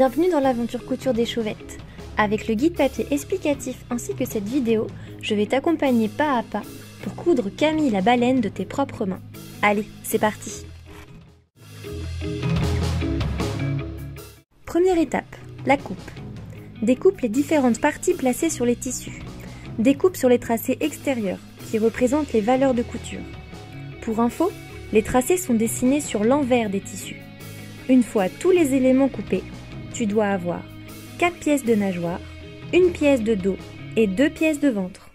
Bienvenue dans l'aventure couture des Chauvettes. Avec le guide papier explicatif ainsi que cette vidéo, je vais t'accompagner pas à pas pour coudre Camille la baleine de tes propres mains. Allez, c'est parti! Première étape, la coupe. Découpe les différentes parties placées sur les tissus. Découpe sur les tracés extérieurs, qui représentent les valeurs de couture. Pour info, les tracés sont dessinés sur l'envers des tissus. Une fois tous les éléments coupés, tu dois avoir 4 pièces de nageoire, 1 pièce de dos et 2 pièces de ventre.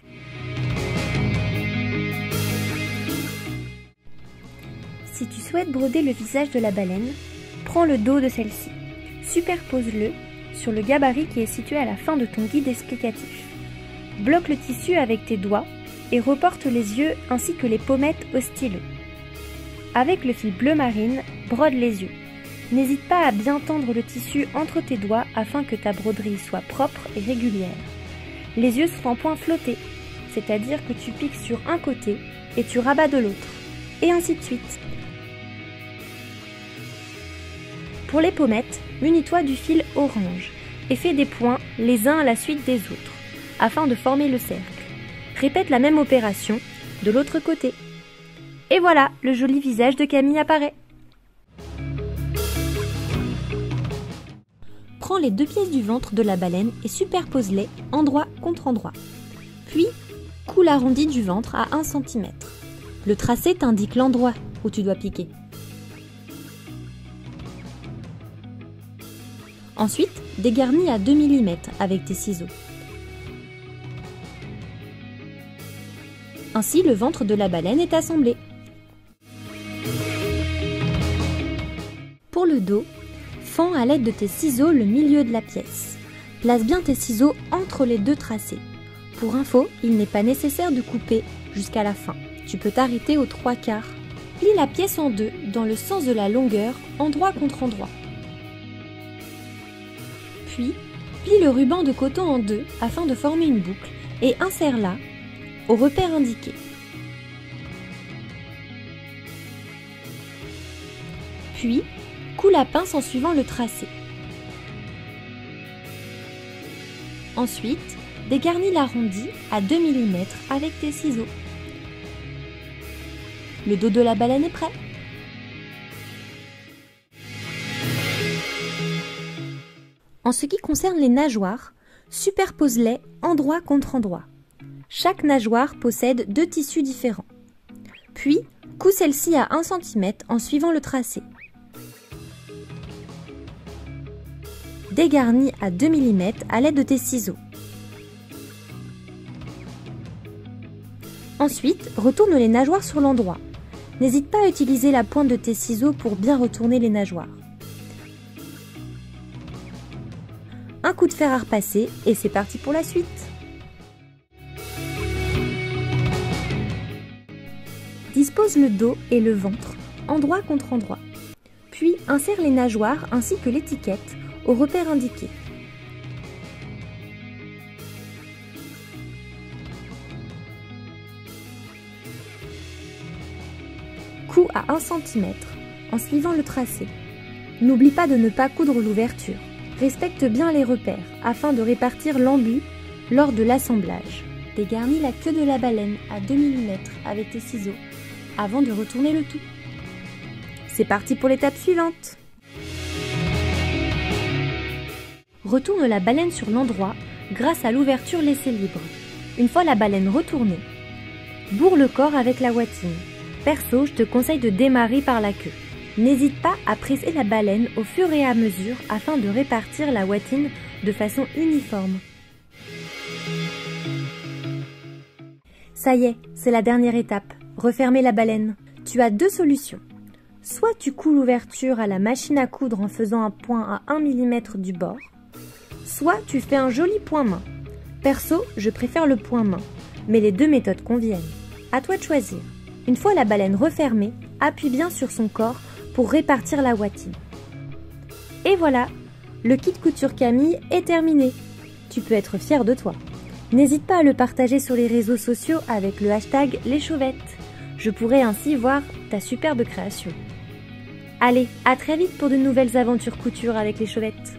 Si tu souhaites broder le visage de la baleine, prends le dos de celle-ci. Superpose-le sur le gabarit qui est situé à la fin de ton guide explicatif. Bloque le tissu avec tes doigts et reporte les yeux ainsi que les pommettes au stylo. Avec le fil bleu marine, brode les yeux. N'hésite pas à bien tendre le tissu entre tes doigts afin que ta broderie soit propre et régulière. Les yeux sont en point flotté, c'est-à-dire que tu piques sur un côté et tu rabats de l'autre, et ainsi de suite. Pour les pommettes, munis-toi du fil orange et fais des points les uns à la suite des autres, afin de former le cercle. Répète la même opération de l'autre côté. Et voilà, le joli visage de Camille apparaît. Prends les 2 pièces du ventre de la baleine et superpose-les endroit contre endroit. Puis, coule l'arrondi du ventre à 1 cm. Le tracé t'indique l'endroit où tu dois piquer. Ensuite, dégarnis à 2 mm avec tes ciseaux. Ainsi, le ventre de la baleine est assemblé. Pour le dos, fends à l'aide de tes ciseaux le milieu de la pièce. Place bien tes ciseaux entre les 2 tracés. Pour info, il n'est pas nécessaire de couper jusqu'à la fin. Tu peux t'arrêter aux 3/4. Plie la pièce en deux dans le sens de la longueur, endroit contre endroit. Puis, plie le ruban de coton en deux afin de former une boucle et insère-la au repère indiqué. Puis, coule la pince en suivant le tracé. Ensuite, dégarnis l'arrondi à 2 mm avec tes ciseaux. Le dos de la baleine est prêt. En ce qui concerne les nageoires, superpose-les endroit contre endroit. Chaque nageoire possède 2 tissus différents. Puis, couds celle-ci à 1 cm en suivant le tracé. Dégarnis à 2 mm à l'aide de tes ciseaux. Ensuite, retourne les nageoires sur l'endroit. N'hésite pas à utiliser la pointe de tes ciseaux pour bien retourner les nageoires. Un coup de fer à repasser et c'est parti pour la suite. Dispose le dos et le ventre, endroit contre endroit. Puis insère les nageoires ainsi que l'étiquette au repère indiqué. Couds à 1 cm en suivant le tracé. N'oublie pas de ne pas coudre l'ouverture. Respecte bien les repères afin de répartir l'embu lors de l'assemblage. Dégarnis la queue de la baleine à 2 mm avec tes ciseaux avant de retourner le tout. C'est parti pour l'étape suivante. Retourne la baleine sur l'endroit grâce à l'ouverture laissée libre. Une fois la baleine retournée, bourre le corps avec la ouatine. Perso, je te conseille de démarrer par la queue. N'hésite pas à presser la baleine au fur et à mesure afin de répartir la ouatine de façon uniforme. Ça y est, c'est la dernière étape. Refermer la baleine. Tu as 2 solutions. Soit tu couds l'ouverture à la machine à coudre en faisant un point à 1 mm du bord, soit tu fais un joli point main. Perso, je préfère le point main, mais les 2 méthodes conviennent. À toi de choisir. Une fois la baleine refermée, appuie bien sur son corps pour répartir la ouatine. Et voilà, le kit couture Camille est terminé. Tu peux être fier de toi. N'hésite pas à le partager sur les réseaux sociaux avec le hashtag #leschauvettes. Je pourrai ainsi voir ta superbe création. Allez, à très vite pour de nouvelles aventures couture avec les Chauvettes.